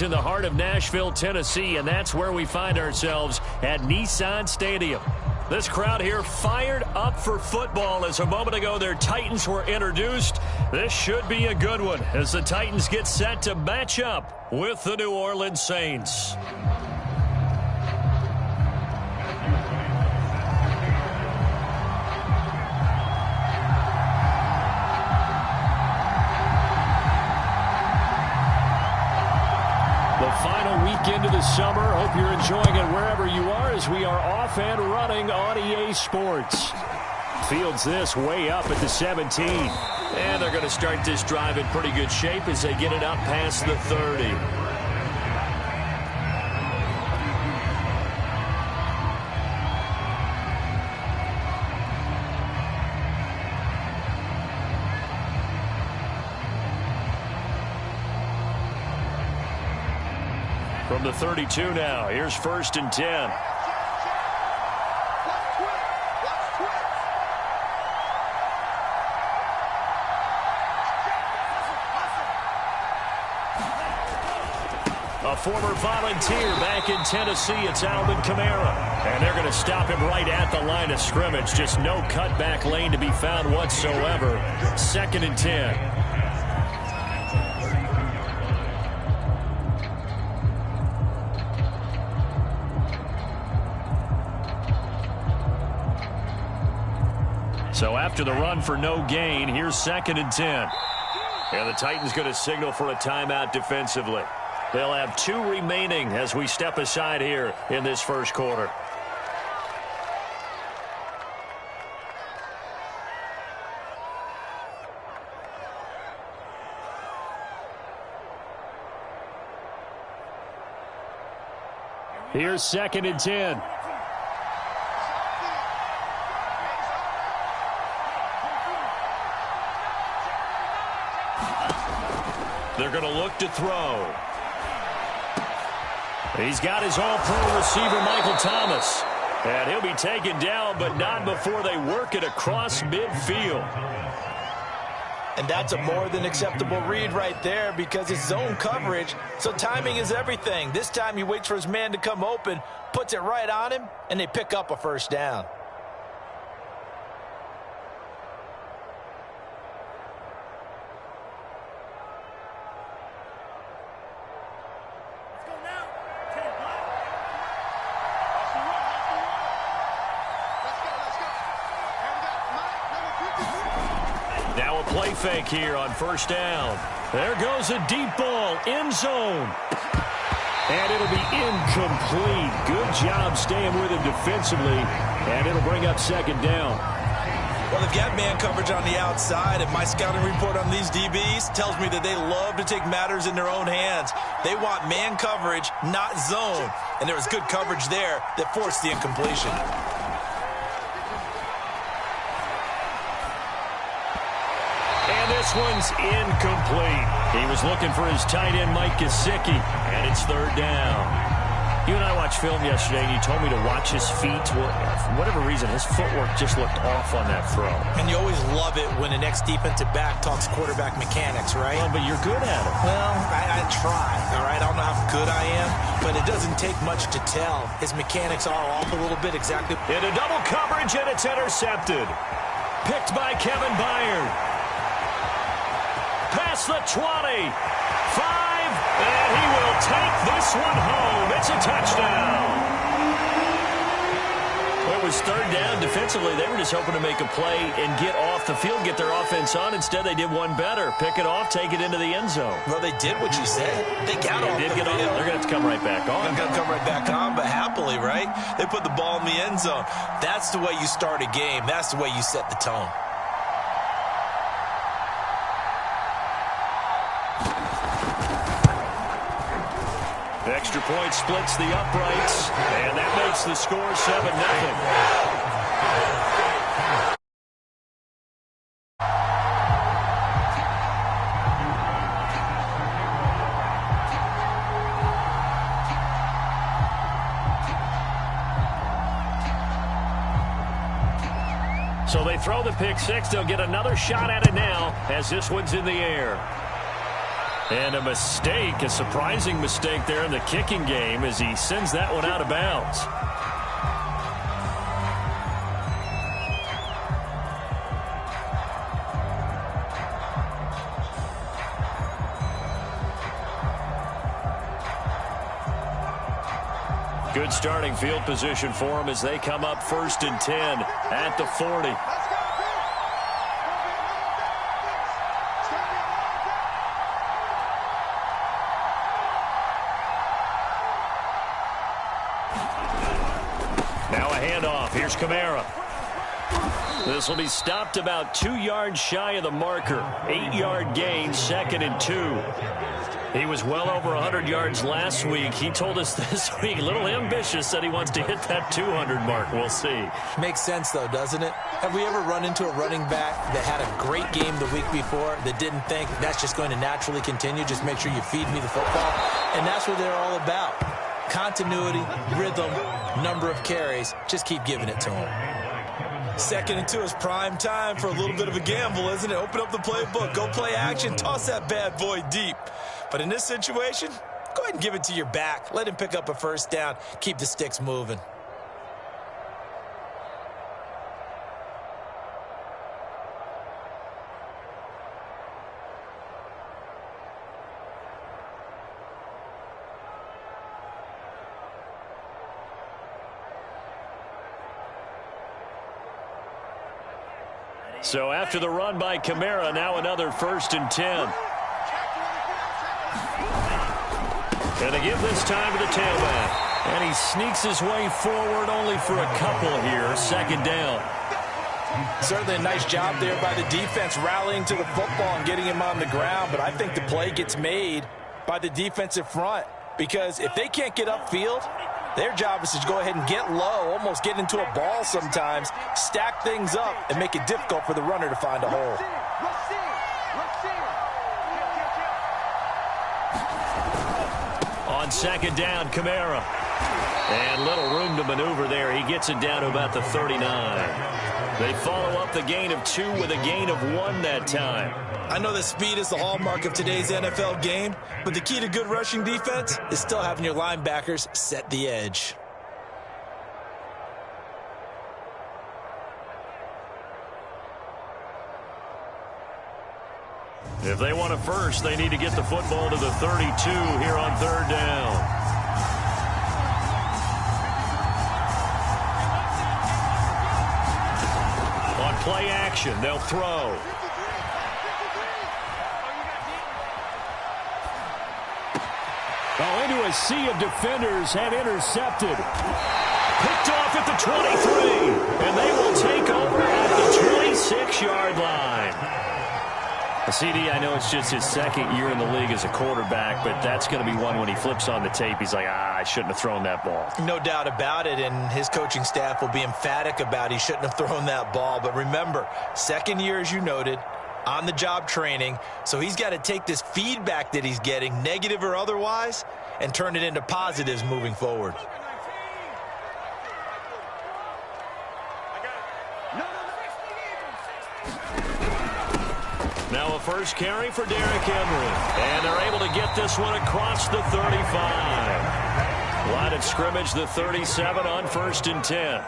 In the heart of Nashville, Tennessee, and that's where we find ourselves at Nissan Stadium. This crowd here fired up for football as a moment ago their Titans were introduced. This should be a good one as the Titans get set to match up with the New Orleans Saints. Final week into the summer. Hope you're enjoying it wherever you are as we are off and running on EA Sports. Fields this way up at the 17. And they're going to start this drive in pretty good shape as they get it up past the 30. From the 32 now, here's 1st and 10. A former volunteer back in Tennessee, it's Alvin Kamara. And they're going to stop him right at the line of scrimmage. Just no cutback lane to be found whatsoever. 2nd and 10. So after the run for no gain, here's 2nd and 10. And the Titans going to signal for a timeout defensively. They'll have 2 remaining as we step aside here in this first quarter. Here's 2nd and 10. They're going to look to throw. He's got his all-pro receiver, Michael Thomas. And he'll be taken down, but not before they work it across midfield. And that's a more than acceptable read right there because it's zone coverage, so timing is everything. This time he waits for his man to come open, puts it right on him, and they pick up a first down. Now a play fake here on 1st down. There goes a deep ball, end zone. And it'll be incomplete. Good job staying with him defensively. And it'll bring up 2nd down. Well, they've got man coverage on the outside, and my scouting report on these DBs tells me that they love to take matters in their own hands. They want man coverage, not zone. And there was good coverage there that forced the incompletion. This one's incomplete. He was looking for his tight end, Mike Gesicki, and it's 3rd down. You and I watched film yesterday, and you told me to watch his feet. Well, for whatever reason, his footwork just looked off on that throw. And you always love it when the next defensive back talks quarterback mechanics, right? Well, but you're good at it. Well, I try, all right? I don't know how good I am, but it doesn't take much to tell. His mechanics are off a little bit exactly. Into double coverage, and it's intercepted. Picked by Kevin Byard. Past the 20, 5, and he will take this one home. It's a touchdown. Well, it was 3rd down. Defensively, they were just hoping to make a play and get off the field, get their offense on. Instead, they did one better. Pick it off, take it into the end zone. Well, they did what you said. They got off the field. They're going to have to come right back on. They're going to come right back on, but happily, right? They put the ball in the end zone. That's the way you start a game. That's the way you set the tone. Extra point splits the uprights, and that makes the score 7-0. So they throw the pick six. They'll get another shot at it now as this one's in the air. And a mistake, a surprising mistake there in the kicking game as he sends that one out of bounds. Good starting field position for them as they come up 1st and 10 at the 40. Now a handoff. Here's Kamara. This will be stopped about 2 yards shy of the marker. 8-yard gain, 2nd and 2. He was well over 100 yards last week. He told us this week, a little ambitious, said he wants to hit that 200 mark. We'll see. Makes sense, though, doesn't it? Have we ever run into a running back that had a great game the week before that didn't think that's just going to naturally continue? Just make sure you feed me the football. And that's what they're all about. Continuity, rhythm, number of carries. Just keep giving it to him. 2nd and 2 is prime time for a little bit of a gamble, isn't it? Open up the playbook, go play action, toss that bad boy deep. But in this situation, go ahead and give it to your back. Let him pick up a 1st down. Keep the sticks moving. So after the run by Kamara, now another 1st and 10. And they give this time to the tailback. And he sneaks his way forward only for a couple here. 2nd down. Certainly a nice job there by the defense rallying to the football and getting him on the ground. But I think the play gets made by the defensive front. Because if they can't get upfield, their job is to go ahead and get low, almost get into a ball sometimes, stack things up, and make it difficult for the runner to find a hole. On 2nd down, Kamara. And little room to maneuver there. He gets it down to about the 39. They follow up the gain of 2 with a gain of 1 that time. I know that speed is the hallmark of today's NFL game, but the key to good rushing defense is still having your linebackers set the edge. If they want a first, they need to get the football to the 32 here on 3rd down. On play action, they'll throw. Oh, into a sea of defenders and intercepted. Picked off at the 23. And they will take over at the 26-yard line. CD, I know it's just his 2nd year in the league as a quarterback, but that's going to be one when he flips on the tape, he's like, I shouldn't have thrown that ball. No doubt about it, and his coaching staff will be emphatic about he shouldn't have thrown that ball. But remember, 2nd year, as you noted, on-the-job training, so he's got to take this feedback that he's getting, negative or otherwise, and turn it into positives moving forward. Now a first carry for Derrick Henry. And they're able to get this one across the 35. Line of scrimmage, the 37 on 1st and 10.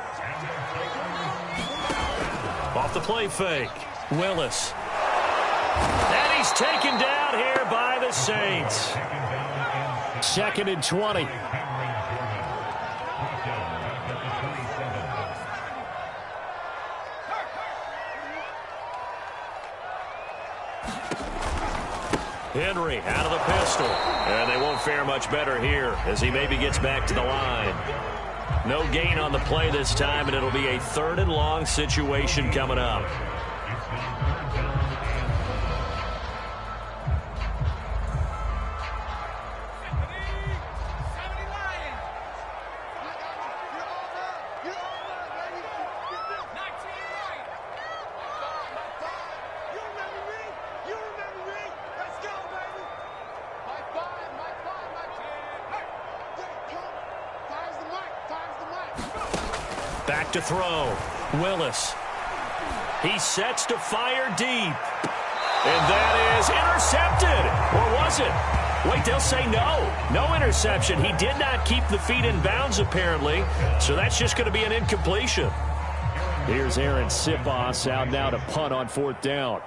Off the play fake. Willis. And he's taken down here by the Saints. 2nd and 20. Henry out of the pistol. And they won't fare much better here as he maybe gets back to the line. No gain on the play this time, and it'll be a 3rd and long situation coming up. Back to throw. Willis. He sets to fire deep. And that is intercepted. Or was it? Wait, they'll say no. No interception. He did not keep the feet in bounds, apparently. So that's just going to be an incompletion. Here's Aaron Sipos out now to punt on 4th down.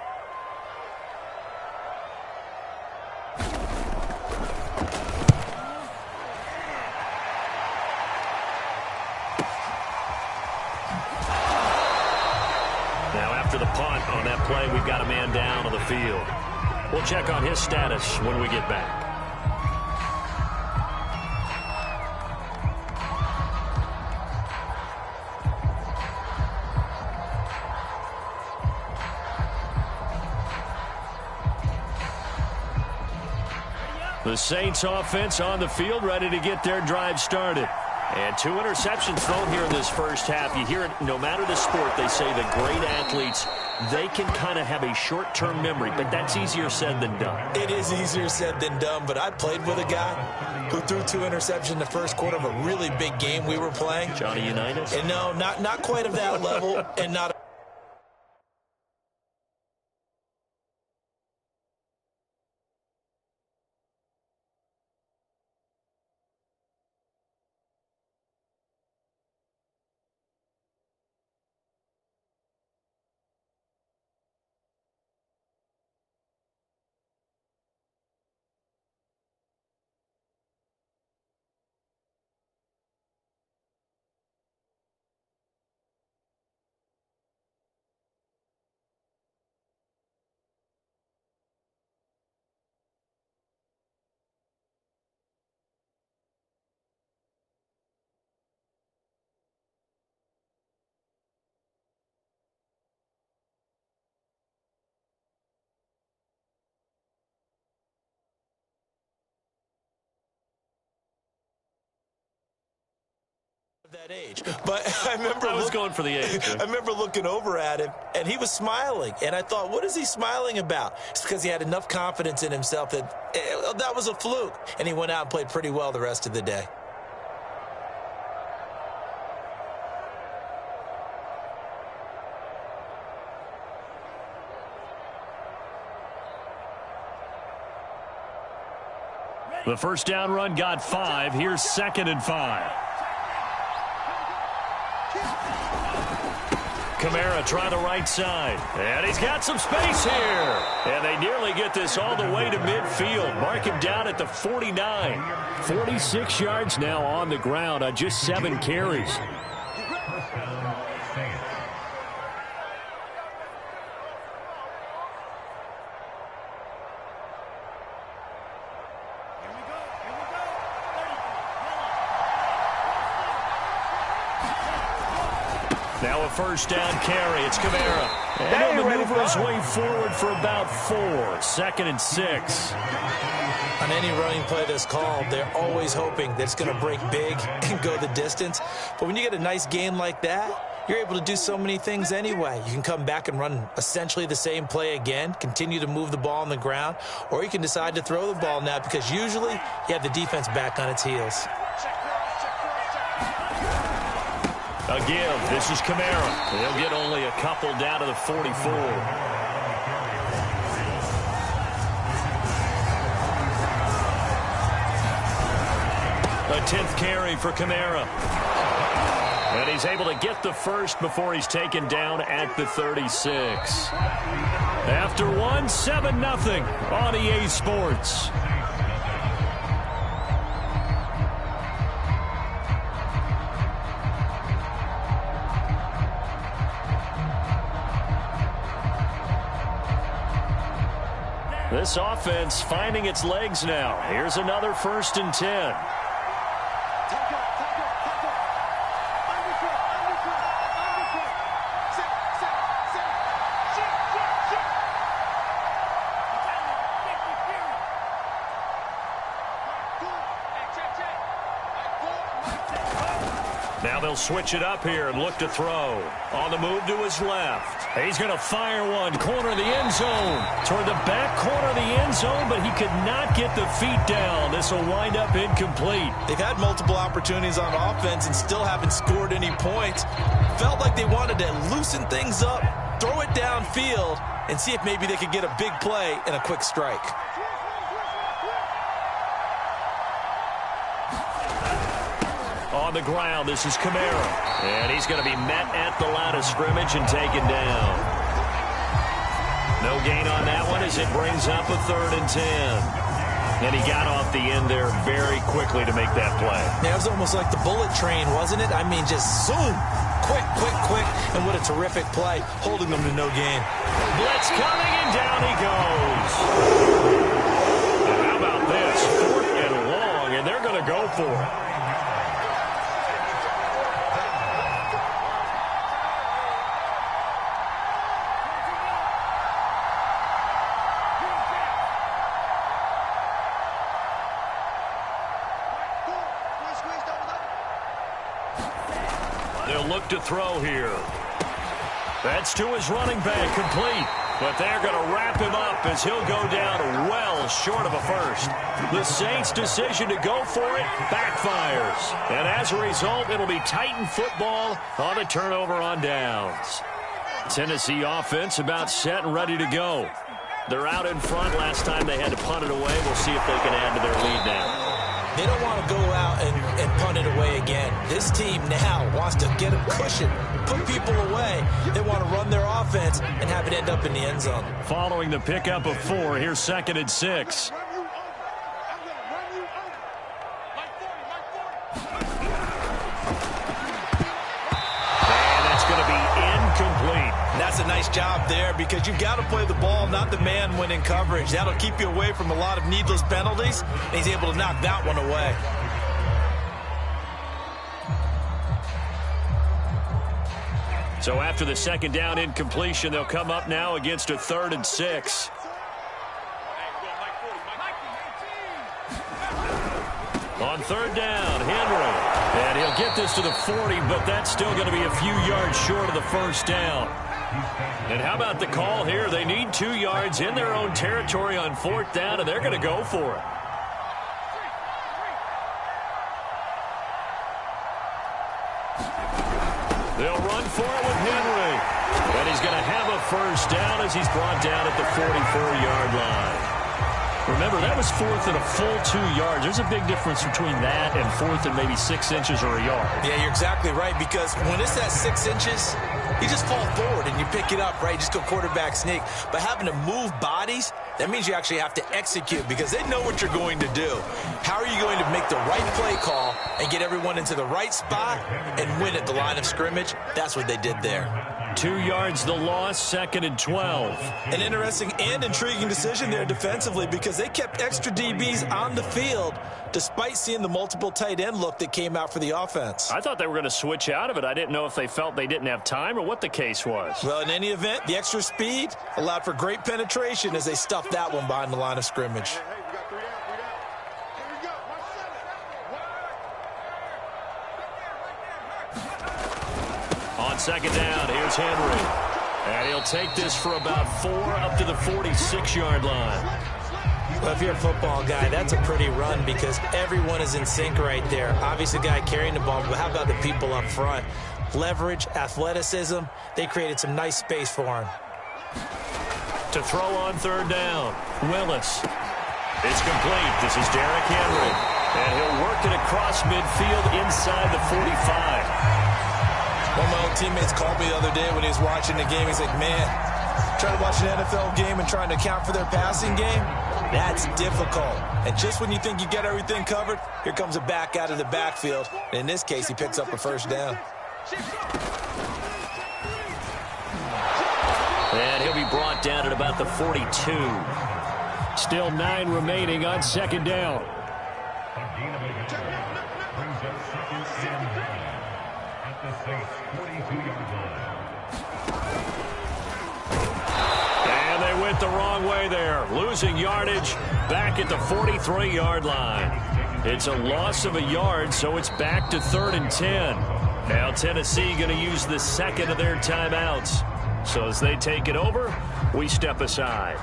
Now after the punt on that play, we've got a man down on the field. We'll check on his status when we get back. The Saints offense on the field, ready to get their drive started. And 2 interceptions thrown here in this first half. You hear it, no matter the sport, they say that great athletes, they can kind of have a short-term memory, but that's easier said than done. It is easier said than done, but I played with a guy who threw 2 interceptions in the first quarter of a really big game we were playing. Johnny Unitas? And no, not quite of that level, and not that age. But I was going for the age. I remember looking over at him, and he was smiling. And I thought, what is he smiling about? It's because he had enough confidence in himself that that was a fluke. And he went out and played pretty well the rest of the day. The first down run got 5. Here's 2nd and 5. Kamara try the right side. And he's got some space here. And they nearly get this all the way to midfield. Mark him down at the 49. 46 yards now on the ground on just 7 carries. Now a first down carry. It's Kamara. And he'll maneuver his way forward for about 4. 2nd and 6. On any running play that's called, they're always hoping that it's going to break big and go the distance. But when you get a nice game like that, you're able to do so many things anyway. You can come back and run essentially the same play again, continue to move the ball on the ground, or you can decide to throw the ball now because usually you have the defense back on its heels. A give. This is Kamara. He'll get only a couple down to the 44. A 10th carry for Kamara. And he's able to get the first before he's taken down at the 36. After 1, 7-0 on EA Sports. This offense finding its legs now. Here's another 1st and 10. Now they'll switch it up here and look to throw. On the move to his left. He's going to fire one. Corner of the end zone. Toward the back corner of the end zone, but he could not get the feet down. This will wind up incomplete. They've had multiple opportunities on offense and still haven't scored any points. Felt like they wanted to loosen things up, throw it downfield, and see if maybe they could get a big play and a quick strike. On the ground, this is Kamara. And he's going to be met at the line of scrimmage and taken down. No gain on that one as it brings up a 3rd and 10. And he got off the end there very quickly to make that play. Yeah, it was almost like the bullet train, wasn't it? I mean, just zoom. Quick, quick, quick. And what a terrific play, holding them to no gain. Blitz coming, and down he goes. And how about this? 4th and long, and they're going to go for it. They'll look to throw here. That's to his running back, complete. But they're going to wrap him up as he'll go down well short of a first. The Saints' decision to go for it backfires. And as a result, it'll be Titan football on the turnover on downs. Tennessee offense about set and ready to go. They're out in front. Last time they had to punt it away. We'll see if they can add to their lead now. They don't want to go out and punt it away again. This team now wants to get a cushion, put people away. They want to run their offense and have it end up in the end zone. Following the pickup of 4, here's 2nd and 6. And that's going to be incomplete. That's a nice job there because you've got to play the ball, not the man when in coverage. That'll keep you away from a lot of needless penalties, and he's able to knock that one away. So after the 2nd down incompletion, they'll come up now against a 3rd and 6. On 3rd down, Henry. And he'll get this to the 40, but that's still going to be a few yards short of the 1st down. And how about the call here? They need 2 yards in their own territory on 4th down, and they're going to go for it. They'll run for it with Henry. And he's going to have a 1st down as he's brought down at the 44-yard line. Remember, that was 4th and a full 2 yards. There's a big difference between that and 4th and maybe 6 inches or a yard. Yeah, you're exactly right, because when it's at 6 inches, you just fall forward and you pick it up, right? Just go quarterback sneak. But having to move bodies, that means you actually have to execute because they know what you're going to do. How are you going to make the right play call and get everyone into the right spot and win at the line of scrimmage? That's what they did there. 2 yards the loss, 2nd and 12. An interesting and intriguing decision there defensively because they kept extra DBs on the field despite seeing the multiple tight end look that came out for the offense. I thought they were going to switch out of it. I didn't know if they felt they didn't have time or what the case was. Well, in any event, the extra speed allowed for great penetration as they stuffed that one behind the line of scrimmage. On 2nd down, here's Henry. And he'll take this for about 4 up to the 46-yard line. Well, if you're a football guy, that's a pretty run because everyone is in sync right there. Obviously, the guy carrying the ball, but how about the people up front? Leverage, athleticism, they created some nice space for him. To throw on 3rd down, Willis. It's complete. This is Derrick Henry. And he'll work it across midfield inside the 45. One of my old teammates called me the other day when he was watching the game. He's like, man, trying to watch an NFL game and trying to account for their passing game, that's difficult. And just when you think you get everything covered, here comes a back out of the backfield. And in this case, he picks up a 1st down. And he'll be brought down at about the 42. Still 9 remaining on 2nd down. And they went the wrong way there, losing yardage back at the 43-yard line. It's a loss of a yard, so it's back to 3rd and 10. Now Tennessee going to use the 2nd of their timeouts. So as they take it over, we step aside.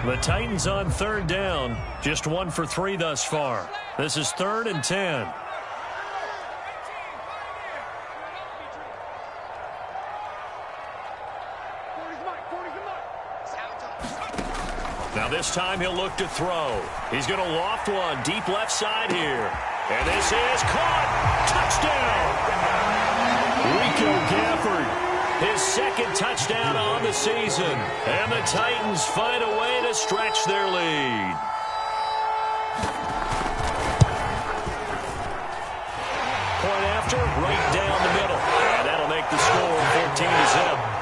The Titans on 3rd down, just 1 for 3 thus far. This is 3rd and 10. Now this time he'll look to throw. He's going to loft one deep left side here. And this is caught. Touchdown. Rico Gafford, his second touchdown on the season. And the Titans find a way to stretch their lead. Point after, right down the middle. And that'll make the score 14-0.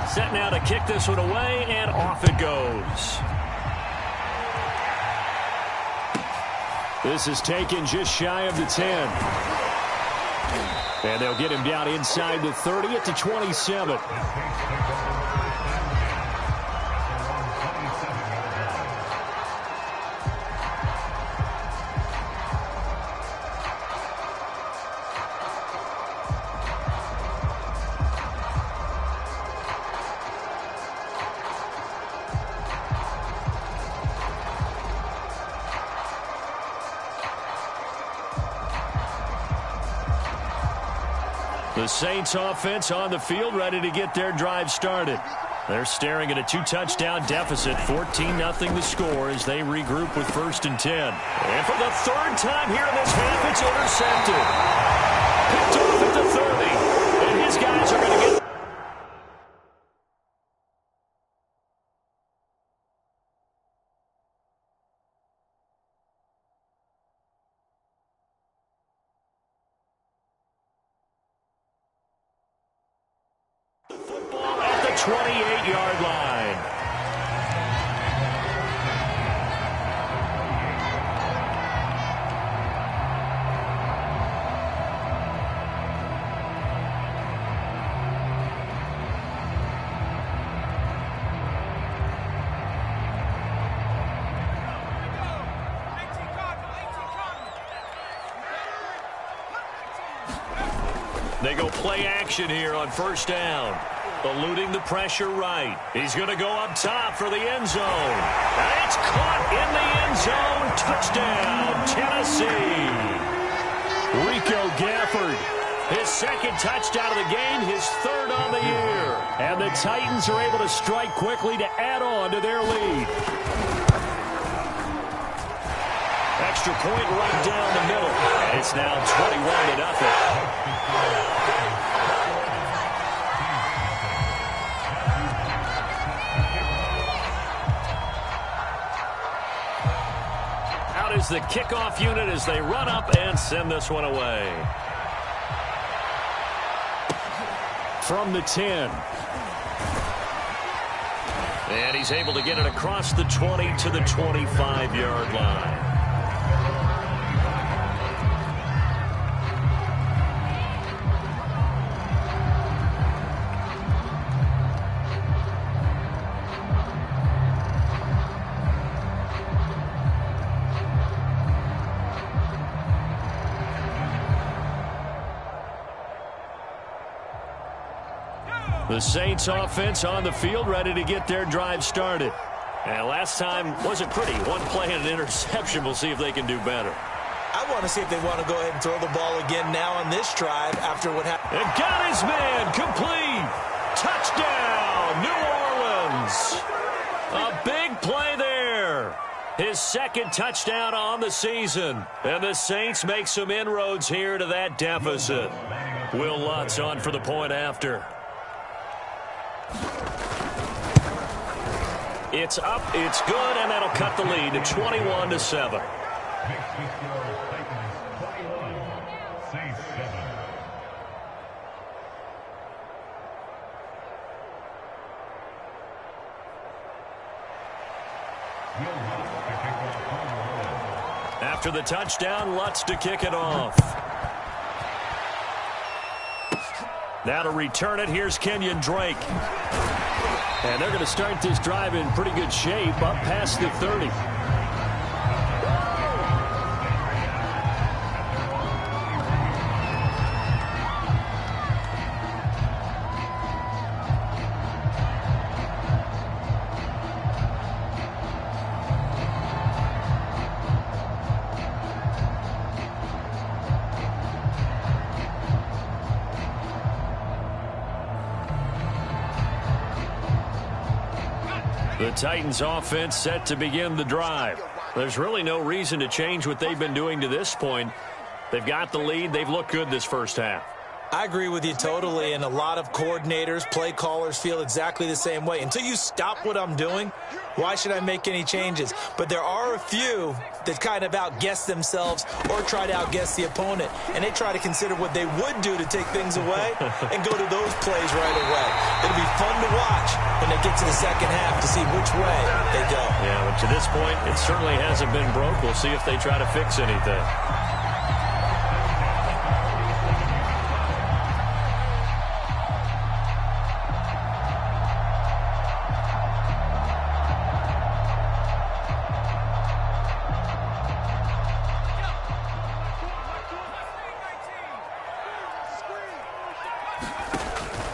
Set now to kick this one away, and off it goes. This is taken just shy of the 10. And they'll get him down inside the 30 at the 27. The Saints offense on the field, ready to get their drive started. They're staring at a 2-touchdown deficit, 14-0 the score as they regroup with 1st and 10. And for the third time here in this half, it's intercepted. Picked off at the 30, and his guys are going to get... Football at the 28-yard line. They go play action here on 1st down. Eluding the pressure right. He's going to go up top for the end zone. And it's caught in the end zone. Touchdown, Tennessee. Rico Gafford, his second touchdown of the game, his third on the year. And the Titans are able to strike quickly to add on to their lead. Extra point right down the middle. And it's now 21-0. Is the kickoff unit as they run up and send this one away. From the 10. And he's able to get it across the 20 to the 25-yard line. The Saints offense on the field, ready to get their drive started. And last time wasn't pretty. One play and an interception. We'll see if they can do better. I want to see if they want to go ahead and throw the ball again now on this drive after what happened. And got his man complete. Touchdown, New Orleans. A big play there. His second touchdown on the season. And the Saints make some inroads here to that deficit. Will Lutz on for the point after. It's up, it's good, and that'll cut the lead to 21-7. After the touchdown, Lutz to kick it off. Now to return it, here's Kenyon Drake. And they're going to start this drive in pretty good shape, up past the 30. The Titans offense set to begin the drive. There's really no reason to change what they've been doing to this point. They've got the lead. They've looked good this first half. I agree with you totally, and a lot of coordinators, play callers feel exactly the same way. Until you stop what I'm doing, why should I make any changes? But there are a few that kind of outguess themselves or try to outguess the opponent, and they try to consider what they would do to take things away and go to those plays right away. It'll be fun to watch when they get to the second half to see which way they go. Yeah, but to this point, it certainly hasn't been broke. We'll see if they try to fix anything.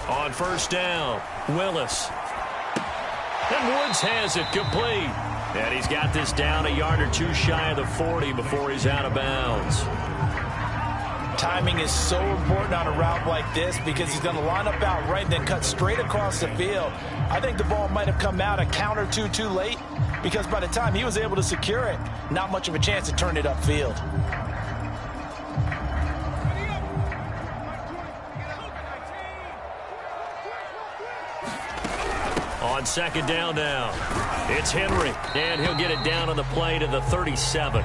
On first down, Willis. And Woods has it complete. And he's got this down a yard or two shy of the 40 before he's out of bounds. Timing is so important on a route like this because he's going to line up out right and then cut straight across the field. I think the ball might have come out a count or two too late because by the time he was able to secure it, not much of a chance to turn it upfield. On second down now, it's Henry, and he'll get it down on the play to the 37.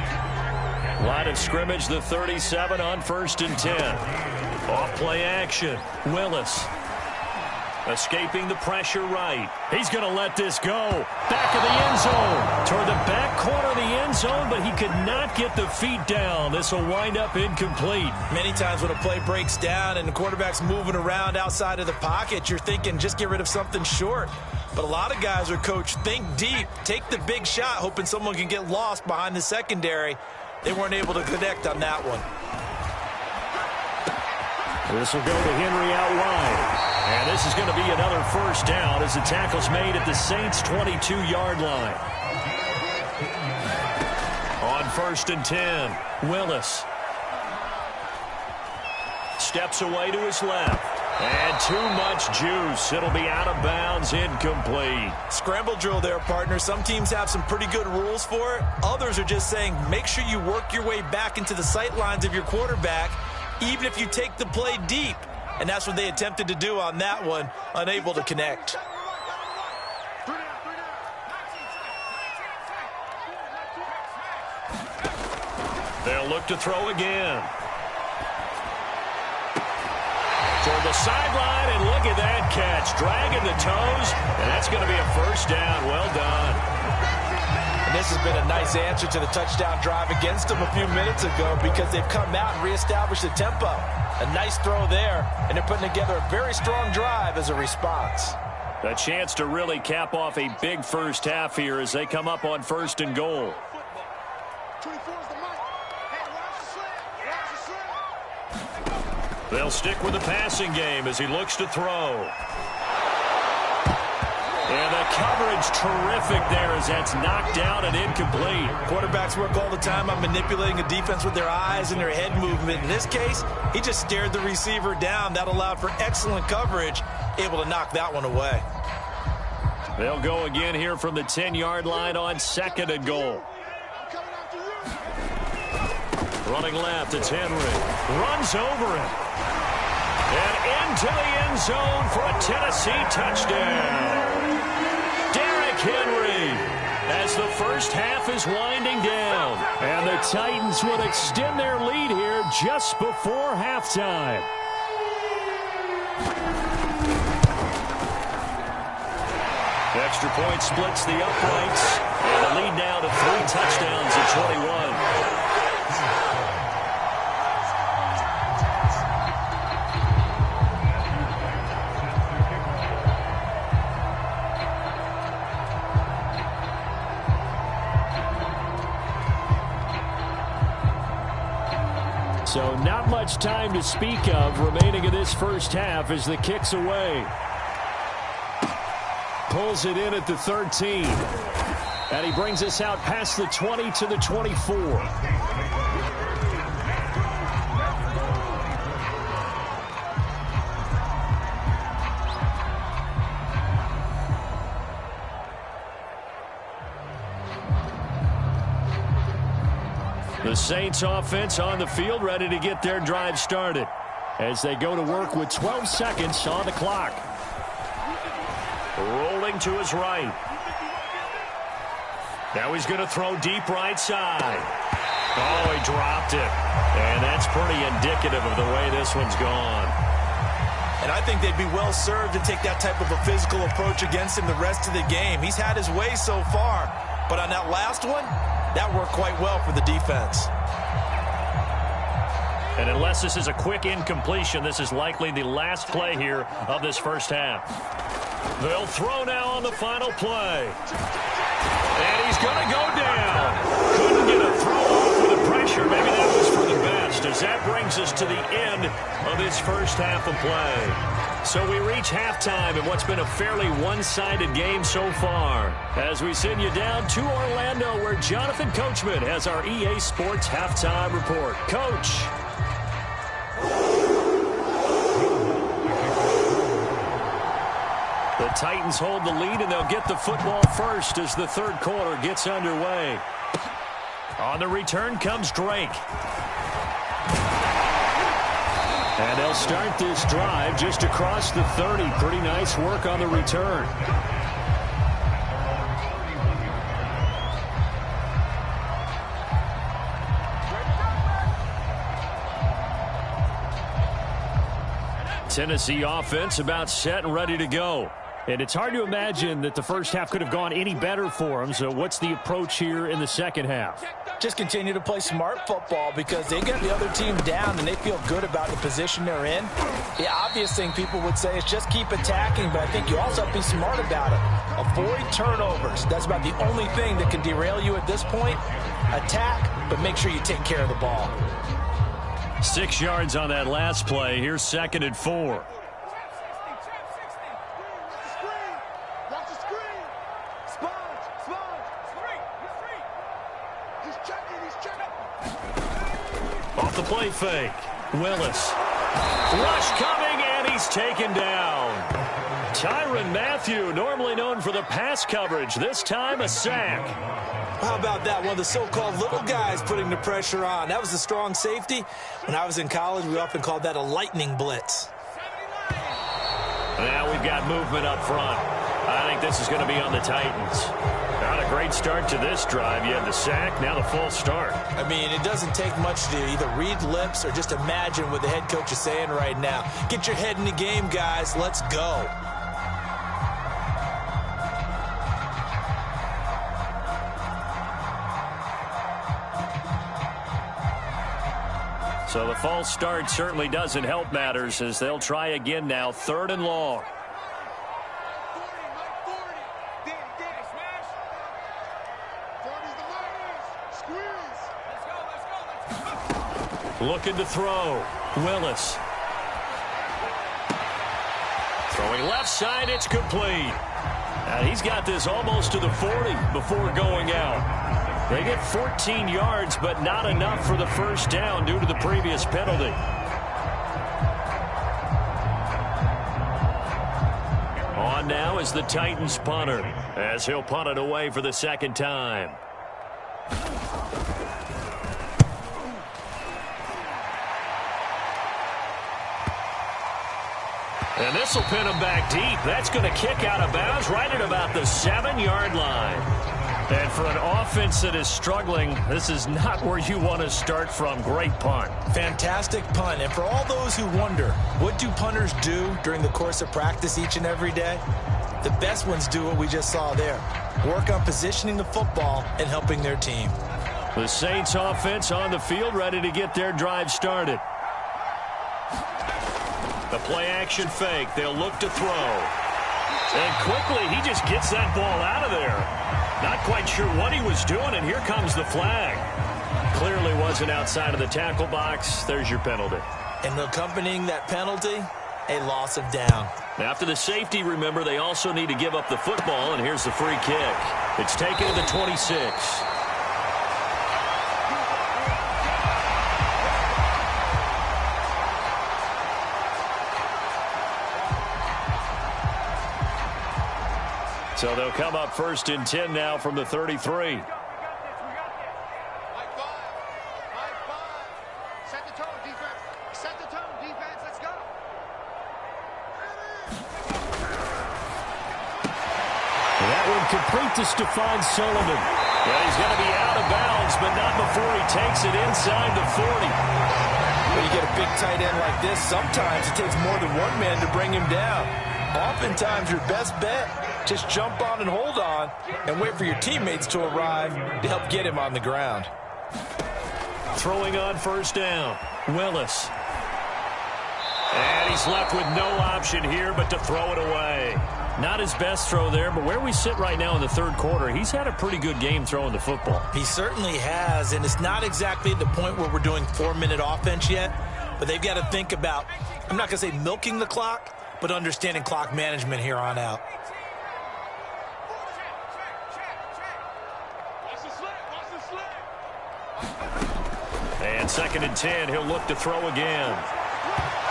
Line of scrimmage, the 37 on 1st and 10. Off play action, Willis. Escaping the pressure right. He's going to let this go. Back of the end zone. Toward the back corner of the end zone, but he could not get the feet down. This will wind up incomplete. Many times when a play breaks down and the quarterback's moving around outside of the pocket, you're thinking just get rid of something short. But a lot of guys are coached, think deep, take the big shot, hoping someone can get lost behind the secondary. They weren't able to connect on that one. This will go to Henry out wide. And this is going to be another first down as the tackle's made at the Saints' 22-yard line. On 1st and 10, Willis. Steps away to his left. And too much juice. It'll be out of bounds, incomplete. Scramble drill there, partner. Some teams have some pretty good rules for it. Others are just saying make sure you work your way back into the sight lines of your quarterback, even if you take the play deep. And that's what they attempted to do on that one, unable to connect. They'll look to throw again. Toward the sideline, and look at that catch. Dragging the toes, and that's going to be a first down. Well done. And this has been a nice answer to the touchdown drive against them a few minutes ago because they've come out and reestablished the tempo. A nice throw there, and they're putting together a very strong drive as a response. A chance to really cap off a big first half here as they come up on 1st and goal. They'll stick with the passing game as he looks to throw. And the coverage terrific there as that's knocked down and incomplete. Quarterbacks work all the time on manipulating a defense with their eyes and their head movement. In this case, he just stared the receiver down. That allowed for excellent coverage, able to knock that one away. They'll go again here from the 10-yard line on 2nd and goal. Running left, it's Henry. Runs over him. And into the end zone for a Tennessee touchdown. Derrick Henry as the first half is winding down. And the Titans would extend their lead here just before halftime. Extra point splits the uprights. And the lead now to 3 touchdowns at 21. So not much time to speak of remaining in this first half as the kick's away. Pulls it in at the 13. And he brings us out past the 20 to the 24. The Saints offense on the field, ready to get their drive started as they go to work with 12 seconds on the clock. Rolling to his right. Now he's going to throw deep right side. Oh, he dropped it. And that's pretty indicative of the way this one's gone. And I think they'd be well served to take that type of a physical approach against him the rest of the game. He's had his way so far. But on that last one, that worked quite well for the defense. And unless this is a quick incompletion, this is likely the last play here of this first half. They'll throw now on the final play. And he's going to go down. Couldn't get a throw off with the pressure. Maybe that was for the best, as that brings us to the end of this first half of play. So we reach halftime in what's been a fairly one-sided game so far, as we send you down to Orlando, where Jonathan Coachman has our EA Sports halftime report. Coach. The Titans hold the lead, and they'll get the football first as the third quarter gets underway. On the return comes Drake. And they'll start this drive just across the 30. Pretty nice work on the return. Tennessee offense about set and ready to go. And it's hard to imagine that the first half could have gone any better for them. So what's the approach here in the second half? Just continue to play smart football, because they get the other team down and they feel good about the position they're in. The obvious thing people would say is just keep attacking, but I think you also have to be smart about it. Avoid turnovers. That's about the only thing that can derail you at this point. Attack, but make sure you take care of the ball. 6 yards on that last play. Here's 2nd and 4. Off the play fake. Willis. Rush coming, and he's taken down. Tyrann Mathieu, normally known for the pass coverage, this time a sack. How about that? One of the so-called little guys putting the pressure on. That was a strong safety. When I was in college, we often called that a lightning blitz. Now we've got movement up front. I think this is going to be on the Titans. Not a great start to this drive. You had the sack, now the full start. I mean, it doesn't take much to either read lips or just imagine what the head coach is saying right now. Get your head in the game, guys. Let's go. So the false start certainly doesn't help matters, as they'll try again now, 3rd and long. Looking to throw. Willis. Throwing left side, it's complete. He's got this almost to the 40 before going out. They get 14 yards, but not enough for the first down due to the previous penalty. On now is the Titans punter, as he'll punt it away for the second time. And this will pin him back deep. That's going to kick out of bounds right at about the 7-yard line. And for an offense that is struggling, this is not where you want to start from. Great punt. Fantastic punt. And for all those who wonder, what do punters do during the course of practice each and every day? The best ones do what we just saw there. Work on positioning the football and helping their team. The Saints offense on the field, ready to get their drive started. The play-action fake. They'll look to throw. And quickly, he just gets that ball out of there. Not quite sure what he was doing, and here comes the flag. Clearly wasn't outside of the tackle box. There's your penalty. And accompanying that penalty, a loss of down. After the safety, remember, they also need to give up the football, and here's the free kick. It's taken to the 26. So they'll come up 1st and 10 now from the 33. Incomplete to Stephon Sullivan. Yeah, he's going to be out of bounds, but not before he takes it inside the 40. When you get a big tight end like this, sometimes it takes more than one man to bring him down. Oftentimes, your best bet, just jump on and hold on and wait for your teammates to arrive to help get him on the ground. Throwing on first down, Willis. And he's left with no option here but to throw it away. Not his best throw there, but where we sit right now in the third quarter, he's had a pretty good game throwing the football. He certainly has, and it's not exactly the point where we're doing 4-minute offense yet, but they've got to think about, I'm not going to say milking the clock, but understanding clock management here on out. And 2nd and 10, he'll look to throw again.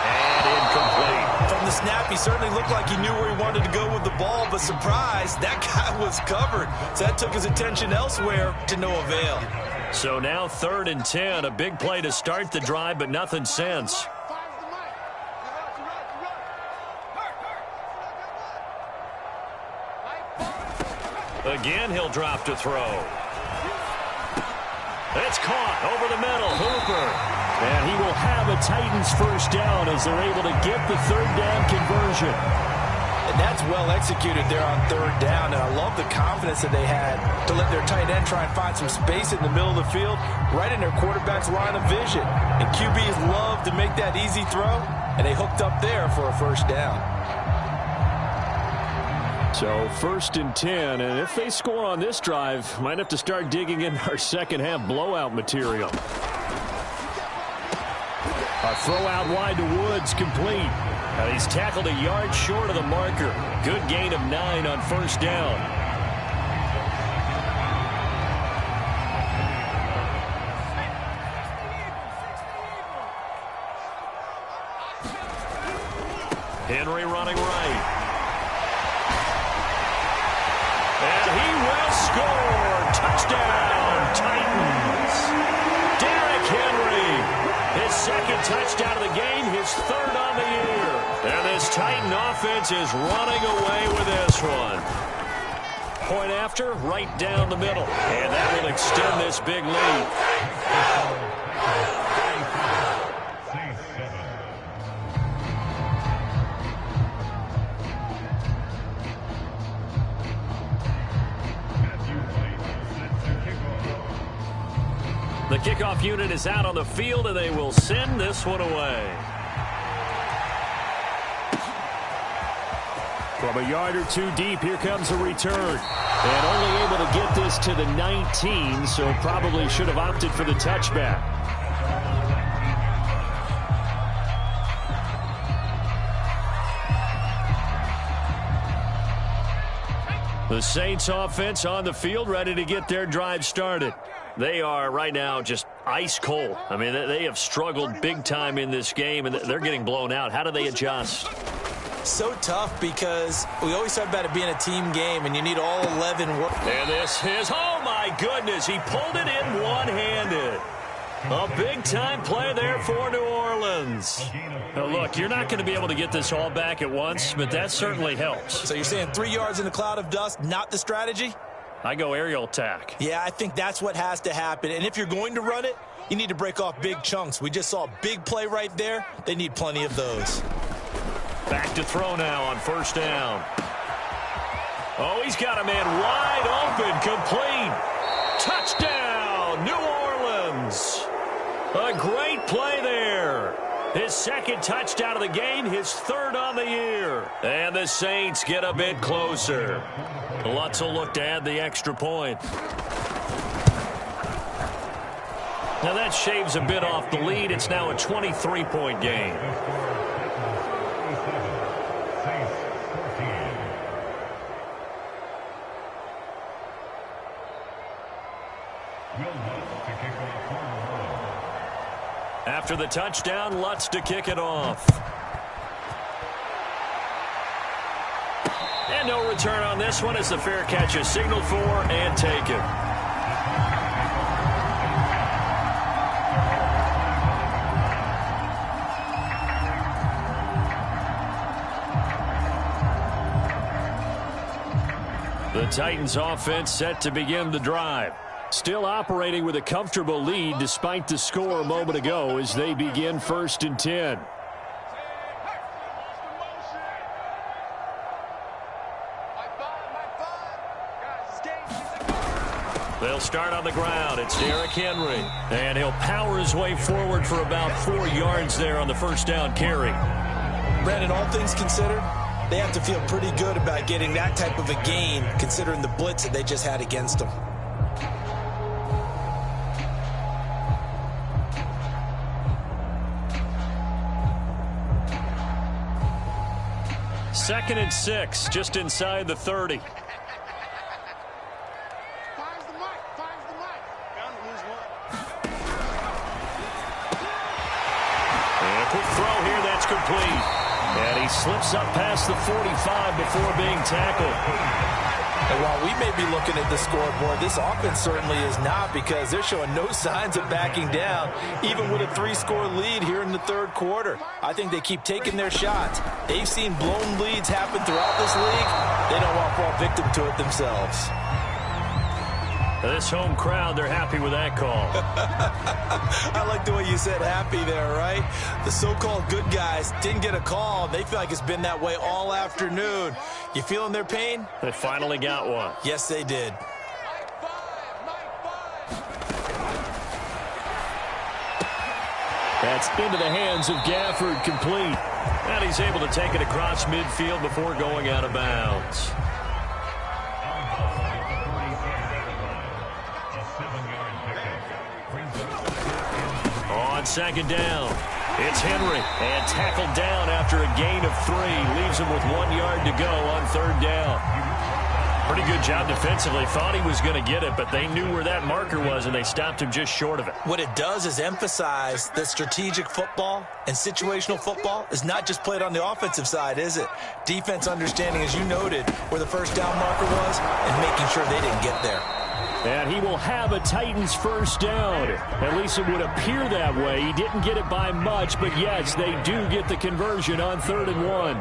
And incomplete. From the snap, he certainly looked like he knew where he wanted to go with the ball, but surprise, that guy was covered. So that took his attention elsewhere to no avail. So now 3rd and 10, a big play to start the drive, but nothing since. Again, he'll drop to throw. It's caught over the middle. Hooper. And he will have a Titans first down as they're able to get the 3rd down conversion. And that's well executed there on 3rd down. And I love the confidence that they had to let their tight end try and find some space in the middle of the field, right in their quarterback's line of vision. And QBs love to make that easy throw, and they hooked up there for a first down. So 1st and 10, and if they score on this drive, might have to start digging in our second half blowout material. A throw out wide to Woods, complete. He's tackled a yard short of the marker. Good gain of 9 on first down. Henry running right. And he will score. Touchdown, Titans. Derrick Henry. His 2nd touchdown of the game, his 3rd on the year. And this Titan offense is running away with this one. Point after, right down the middle. And that will extend this big lead. The kickoff unit is out on the field, and they will send this one away. From a yard or two deep, here comes a return. And only able to get this to the 19, so probably should have opted for the touchback. The Saints offense on the field, ready to get their drive started. They are right now just ice cold. I mean, they have struggled big time in this game, and they're getting blown out. How do they adjust? So tough because we always talk about it being a team game, and you need all 11 work. And this is, oh my goodness, he pulled it in one-handed. A big-time play there for New Orleans. Now, look, you're not going to be able to get this all back at once, but that certainly helps. So you're saying 3 yards in a cloud of dust, not the strategy? I go aerial attack. Yeah, I think that's what has to happen. And if you're going to run it, you need to break off big chunks. We just saw a big play right there. They need plenty of those. Back to throw now on first down. Oh, he's got a man wide open, complete. Touchdown, New Orleans. A great play there. His 2nd touchdown of the game, his 3rd on the year. And the Saints get a bit closer. Lutz will look to add the extra point. Now that shaves a bit off the lead. It's now a 23-point game. After the touchdown, Lutz to kick it off. And no return on this one as the fair catch is signaled for and taken. The Titans offense set to begin the drive. Still operating with a comfortable lead despite the score a moment ago as they begin 1st and 10. They'll start on the ground. It's Derrick Henry. And he'll power his way forward for about 4 yards there on the first down carry. Brandon, all things considered, they have to feel pretty good about getting that type of a gain considering the blitz that they just had against them. Second and 6, just inside the 30. Complete. And he slips up past the 45 before being tackled. And while we may be looking at the scoreboard, this offense certainly is not, because they're showing no signs of backing down, even with a 3-score lead here in the third quarter. I think they keep taking their shots. They've seen blown leads happen throughout this league. They don't want to fall victim to it themselves. This home crowd, they're happy with that call. I like the way you said happy there, right? The so-called good guys didn't get a call. They feel like it's been that way all afternoon. You feeling their pain? They finally got one. Yes, they did. That's into the hands of Gafford, complete. And he's able to take it across midfield before going out of bounds. On second down, it's Henry, and tackled down after a gain of 3. Leaves him with 1 yard to go on third down. Pretty good job defensively. Thought he was going to get it, but they knew where that marker was, and they stopped him just short of it. What it does is emphasize that strategic football and situational football is not just played on the offensive side, is it? Defense understanding, as you noted, where the first down marker was and making sure they didn't get there. And he will have a Titans first down. At least it would appear that way. He didn't get it by much, but yes, they do get the conversion on 3rd and 1.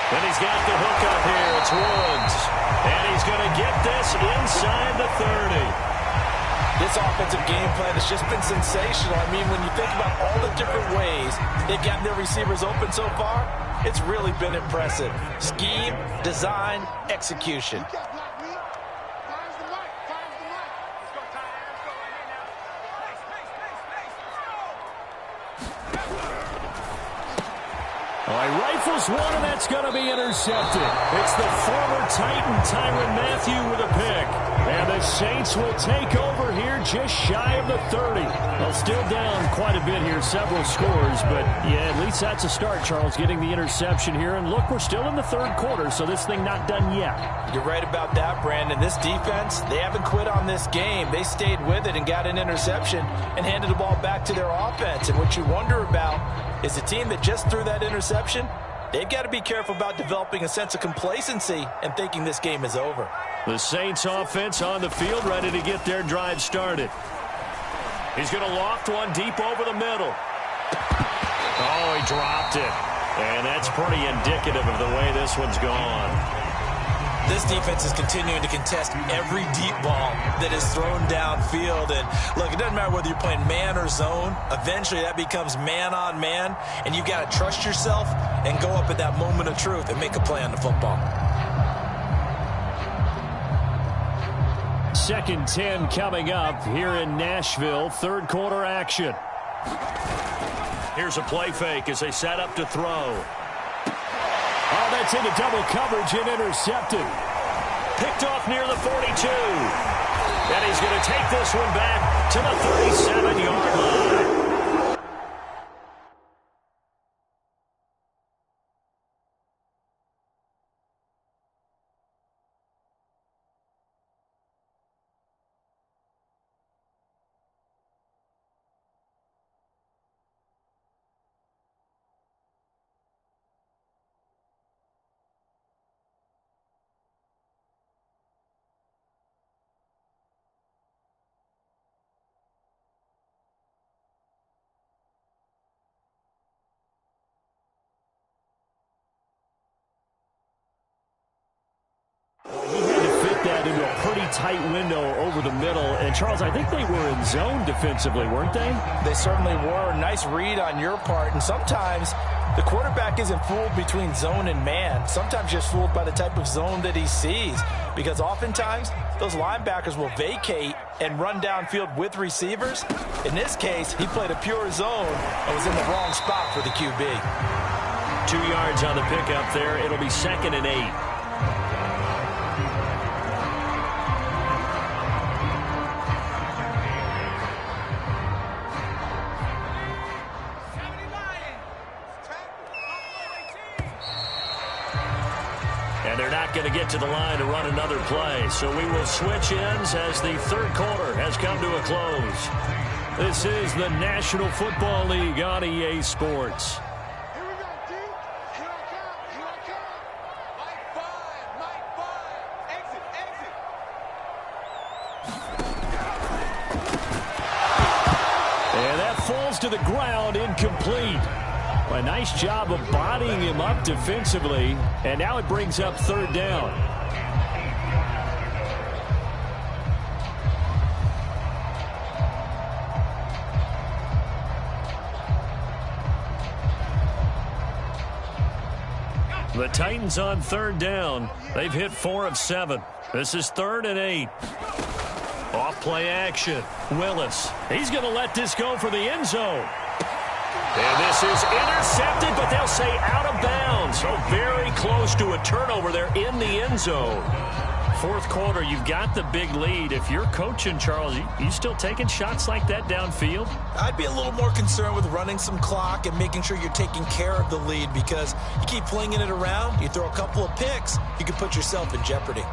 And he's got the hook up here. It's Woods. And he's going to get this inside the 30. This offensive game plan has just been sensational. I mean, when you think about all the different ways they've gotten their receivers open so far, it's really been impressive. Scheme, design, execution. All right, rifles one, and that's going to be intercepted. It's the former Titan, Tyrann Mathieu, with a pick. And the Saints will take over here just shy of the 30. Well, still down quite a bit here, several scores. But, yeah, at least that's a start, Charles, getting the interception here. And, look, we're still in the third quarter, so this thing not done yet. You're right about that, Brandon. This defense, they haven't quit on this game. They stayed with it and got an interception and handed the ball back to their offense. And what you wonder about is the team that just threw that interception, they've got to be careful about developing a sense of complacency and thinking this game is over. The Saints offense on the field, ready to get their drive started. He's going to loft one deep over the middle. Oh, he dropped it. And that's pretty indicative of the way this one's gone. This defense is continuing to contest every deep ball that is thrown downfield. And, look, it doesn't matter whether you're playing man or zone. Eventually, that becomes man on man. And you've got to trust yourself and go up at that moment of truth and make a play on the football. 2nd 10 coming up here in Nashville. Third quarter action. Here's a play fake as they set up to throw. Oh, that's into double coverage and intercepted. Picked off near the 42. And he's going to take this one back to the 37-yard line. that into a pretty tight window over the middle. And, Charles, I think they were in zone defensively, weren't they? They certainly were. Nice read on your part. And sometimes the quarterback isn't fooled between zone and man. Sometimes just fooled by the type of zone that he sees. Because oftentimes, those linebackers will vacate and run downfield with receivers. In this case, he played a pure zone and was in the wrong spot for the QB. 2 yards on the pickup there. It'll be 2nd and 8. And they're not going to get to the line to run another play. So we will switch ends as the third quarter has come to a close. This is the National Football League on EA Sports. Here we go, D. Here I come. Here I come. Mike 5. Exit, exit. And that falls to the ground, incomplete. A nice job of bodying him up defensively, and now it brings up 3rd down. The Titans on 3rd down. They've hit 4 of 7. This is 3rd and 8. Off play action. Willis. He's going to let this go for the end zone. And this is intercepted, but they'll say out of bounds. So very close to a turnover there in the end zone. 4th quarter, you've got the big lead. If you're coaching, Charles, you still taking shots like that downfield? I'd be a little more concerned with running some clock and making sure you're taking care of the lead, because you keep flinging it around, you throw a couple of picks, you can put yourself in jeopardy.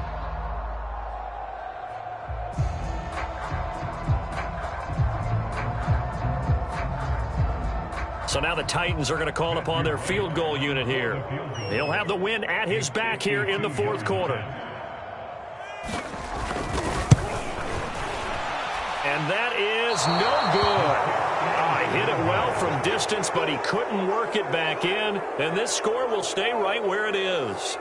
So now the Titans are going to call upon their field goal unit here. He'll have the win at his back here in the 4th quarter. And that is no good. He hit it well from distance, but he couldn't work it back in. And this score will stay right where it is.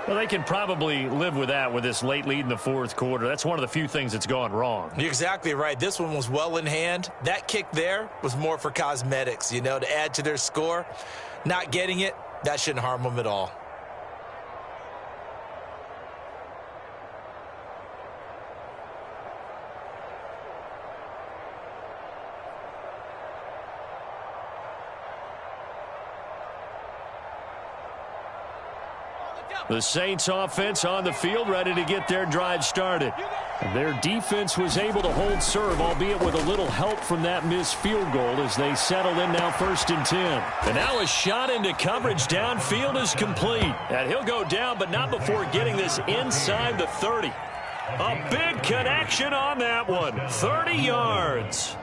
Well, they can probably live with that with this late lead in the 4th quarter. That's one of the few things that's gone wrong. You're exactly right. This one was well in hand. That kick there was more for cosmetics, to add to their score. Not getting it, that shouldn't harm them at all. The Saints offense on the field, ready to get their drive started. Their defense was able to hold serve, albeit with a little help from that missed field goal as they settle in now 1st and 10. And now a shot into coverage downfield is complete. And he'll go down, but not before getting this inside the 30. A big connection on that one. 30 yards.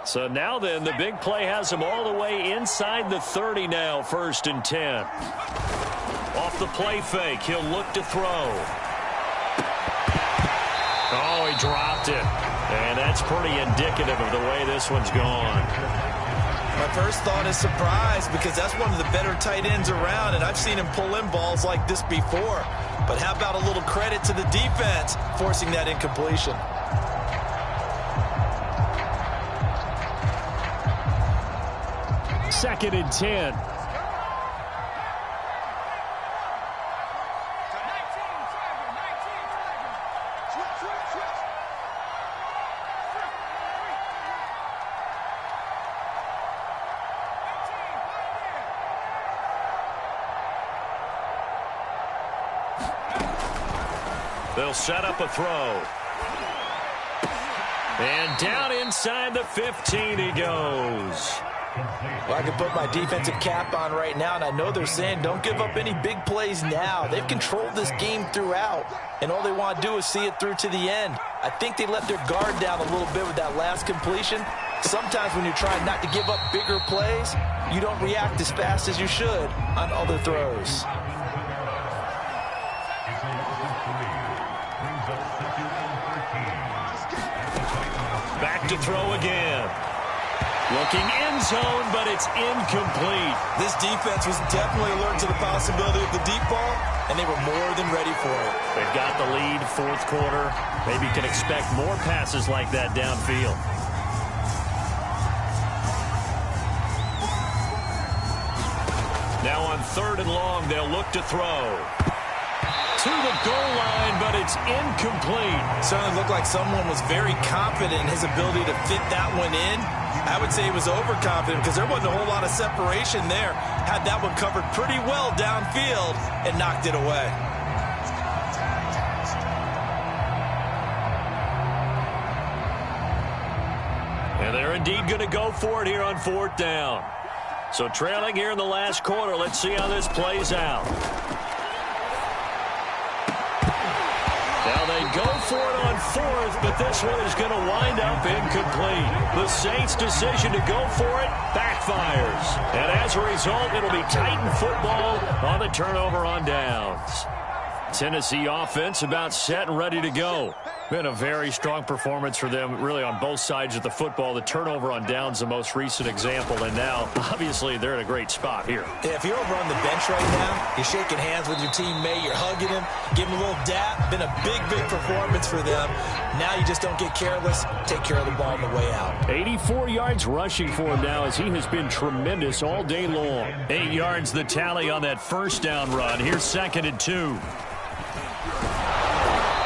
So now then, the big play has him all the way inside the 30 now, 1st and 10. Off the play fake, he'll look to throw. Oh, he dropped it. And that's pretty indicative of the way this one's gone. My first thought is surprise, because that's one of the better tight ends around, and I've seen him pull in balls like this before. But how about a little credit to the defense forcing that incompletion? Second and 10. They'll set up a throw. And down inside the 15 he goes. Well, I can put my defensive cap on right now, and I know they're saying don't give up any big plays now. They've controlled this game throughout, and all they want to do is see it through to the end. I think they let their guard down a little bit with that last completion. Sometimes when you're trying not to give up bigger plays, you don't react as fast as you should on other throws. Back to throw again. Looking end zone, but it's incomplete. This defense was definitely alert to the possibility of the deep ball, and they were more than ready for it. They've got the lead, fourth quarter. Maybe you can expect more passes like that downfield. Now on 3rd and long, they'll look to throw. To the goal line, but it's incomplete. Certainly looked like someone was very confident in his ability to fit that one in. I would say he was overconfident because there wasn't a whole lot of separation there. Had that one covered pretty well downfield and knocked it away. And they're indeed going to go for it here on 4th down. So trailing here in the last quarter. Let's see how this plays out. Now they go for it on 4th, but this one is going to wind up incomplete. The Saints' decision to go for it backfires. And as a result, it'll be Titan football on the turnover on downs. Tennessee offense about set and ready to go. Been a very strong performance for them, really, on both sides of the football. The turnover on downs, the most recent example, and now, obviously, they're in a great spot here. Yeah, if you're over on the bench right now, you're shaking hands with your teammate, you're hugging him, giving him a little dap. Been a big, big performance for them. Now you just don't get careless. Take care of the ball on the way out. 84 yards rushing for him now as he has been tremendous all day long. 8 yards the tally on that first down run. Here's 2nd and 2.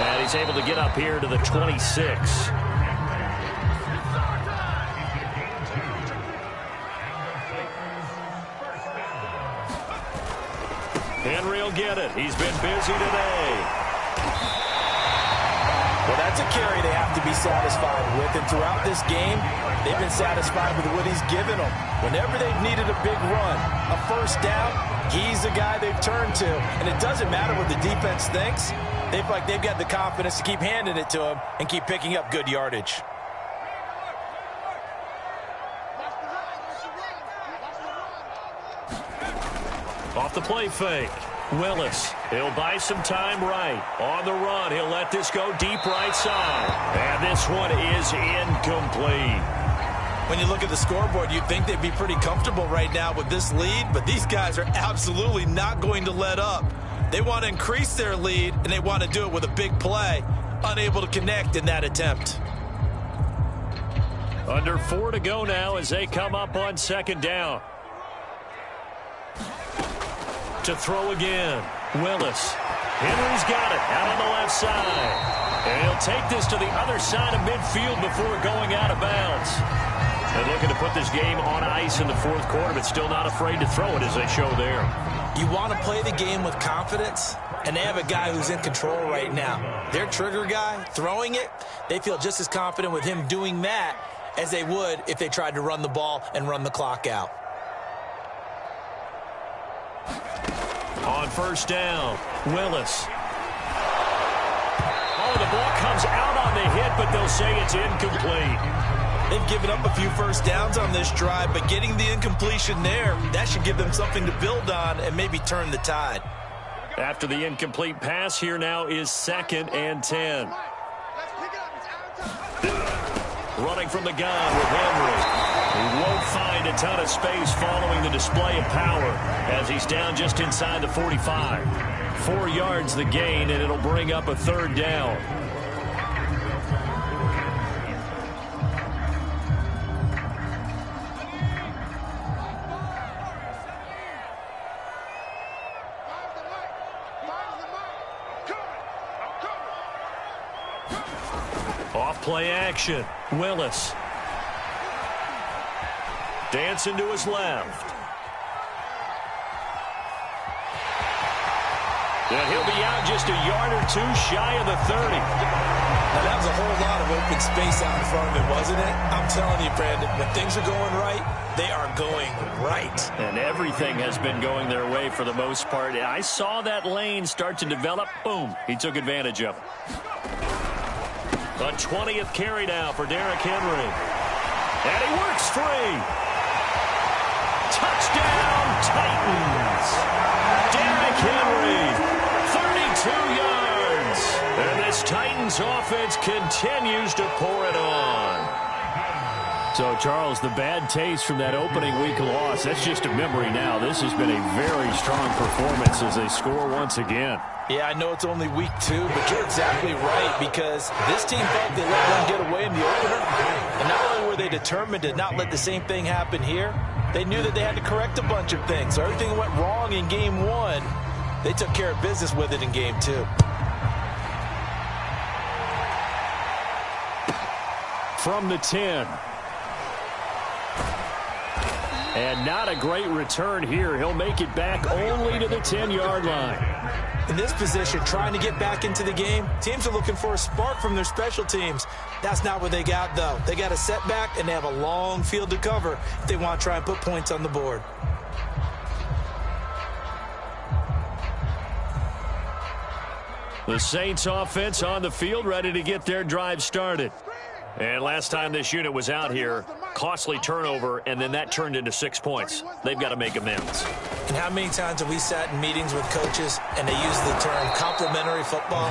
And he's able to get up here to the 26. Henry will get it. He's been busy today. Well, that's a carry they have to be satisfied with. And throughout this game, they've been satisfied with what he's given them. Whenever they've needed a big run, a first down, he's the guy they've turned to. And it doesn't matter what the defense thinks. They feel like they've got the confidence to keep handing it to him and keep picking up good yardage. Off the play fake. Willis, he'll buy some time right. On the run, he'll let this go deep right side. And this one is incomplete. When you look at the scoreboard, you'd think they'd be pretty comfortable right now with this lead, but these guys are absolutely not going to let up. They want to increase their lead, and they want to do it with a big play. Unable to connect in that attempt. Under 4 to go now as they come up on 2nd down. To throw again. Willis. Henry's got it out on the left side. And he'll take this to the other side of midfield before going out of bounds. And looking to put this game on ice in the 4th quarter, but still not afraid to throw it as they show there. You want to play the game with confidence, and they have a guy who's in control right now. Their trigger guy, throwing it, they feel just as confident with him doing that as they would if they tried to run the ball and run the clock out. On 1st down, Willis. Oh, the ball comes out on the hit, but they'll say it's incomplete. They've given up a few first downs on this drive, but getting the incompletion there, that should give them something to build on and maybe turn the tide. After the incomplete pass, here now is 2nd and 10. Running from the gun with Henry. He won't find a ton of space following the display of power as he's down just inside the 45. 4 yards the gain, and it'll bring up a 3rd down. Off-play action. Willis. Dancing to his left. And he'll be out just a yard or two shy of the 30. Now, that was a whole lot of open space out in front of it, wasn't it? I'm telling you, Brandon, when things are going right, they are going right. And everything has been going their way for the most part. I saw that lane start to develop. Boom. He took advantage of it. A 20th carry now for Derrick Henry. And he works free. Touchdown, Titans. Derrick Henry, 32 yards. And this Titans offense continues to pour it on. So, Charles, the bad taste from that opening week loss, that's just a memory now. This has been a very strong performance as they score once again. Yeah, I know it's only week 2, but you're exactly right, because this team felt they let them get away in the opener. And not only were they determined to not let the same thing happen here, they knew that they had to correct a bunch of things. So everything went wrong in game 1. They took care of business with it in game 2. From the 10. And not a great return here. He'll make it back only to the 10-yard line. In this position, trying to get back into the game, teams are looking for a spark from their special teams. That's not what they got, though. They got a setback, and they have a long field to cover if they want to try and put points on the board. The Saints offense on the field, ready to get their drive started. And last time this unit was out here, costly turnover, and then that turned into 6 points. They've got to make amends. And how many times have we sat in meetings with coaches and they use the term complementary football?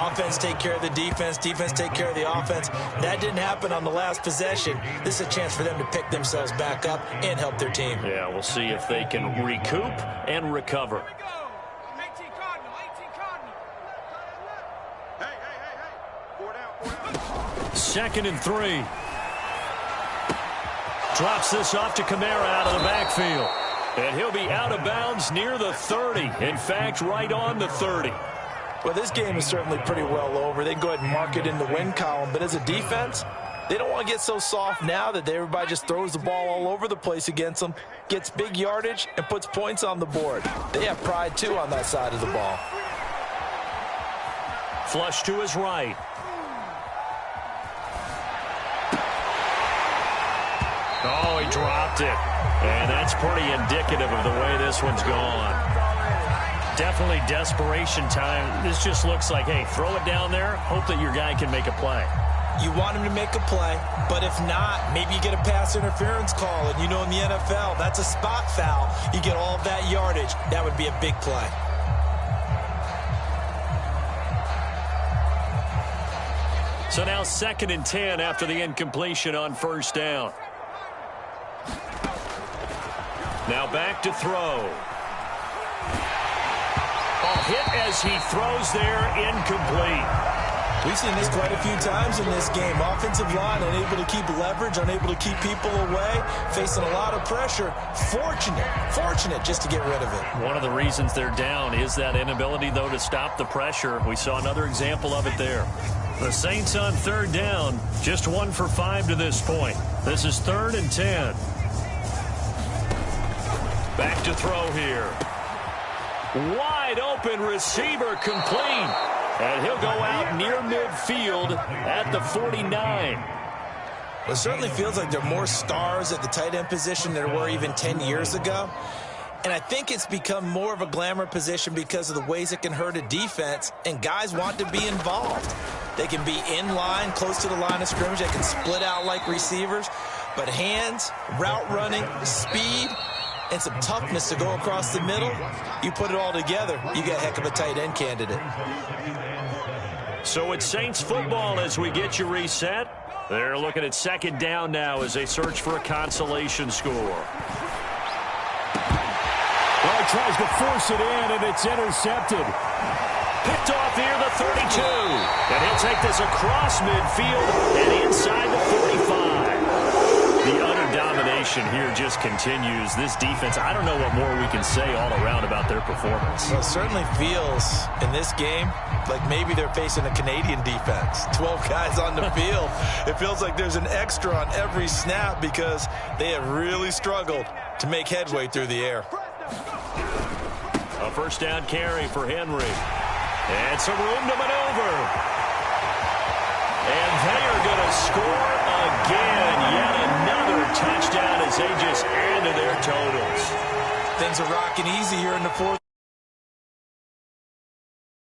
Offense take care of the defense, defense take care of the offense. That didn't happen on the last possession. This is a chance for them to pick themselves back up and help their team. Yeah, we'll see if they can recoup and recover. Second and 3. Drops this off to Kamara out of the backfield. And he'll be out of bounds near the 30. In fact, right on the 30. Well, this game is certainly pretty well over. They can go ahead and mark it in the win column. But as a defense, they don't want to get so soft now that everybody just throws the ball all over the place against them, gets big yardage, and puts points on the board. They have pride, too, on that side of the ball. Flush to his right. Oh, he dropped it. And that's pretty indicative of the way this one's gone. Definitely desperation time. This just looks like, hey, throw it down there, hope that your guy can make a play. You want him to make a play, but if not, maybe you get a pass interference call. And you know in the NFL, that's a spot foul. You get all of that yardage. That would be a big play. So now 2nd and 10 after the incompletion on first down. Now back to throw. Hit as he throws there, incomplete. We've seen this quite a few times in this game. Offensive line unable to keep leverage, unable to keep people away, facing a lot of pressure. Fortunate just to get rid of it. One of the reasons they're down is that inability, though, to stop the pressure. We saw another example of it there. The Saints on 3rd down, just 1 for 5 to this point. This is 3rd and 10. Back to throw here. Wide open receiver complete. And he'll go out near midfield at the 49. It certainly feels like there are more stars at the tight end position than there were even 10 years ago. And I think it's become more of a glamour position because of the ways it can hurt a defense, and guys want to be involved. They can be in line, close to the line of scrimmage. They can split out like receivers. But hands, route running, speed, and some toughness to go across the middle, you put it all together, you get a heck of a tight end candidate. So it's Saints football as we get you reset. They're looking at 2nd down now as they search for a consolation score. Well, he tries to force it in, and it's intercepted. Picked off here, the 32. And he'll take this across midfield and inside the 45. The utter domination here just continues. This defense, I don't know what more we can say all around about their performance. Well, it certainly feels in this game like maybe they're facing a Canadian defense. 12 guys on the field. It feels like there's an extra on every snap because they have really struggled to make headway through the air. A 1st down carry for Henry. And some room to maneuver. And they are going to score again. Yet another touchdown as they just add to their totals. Things are rocking easy here in the 4th.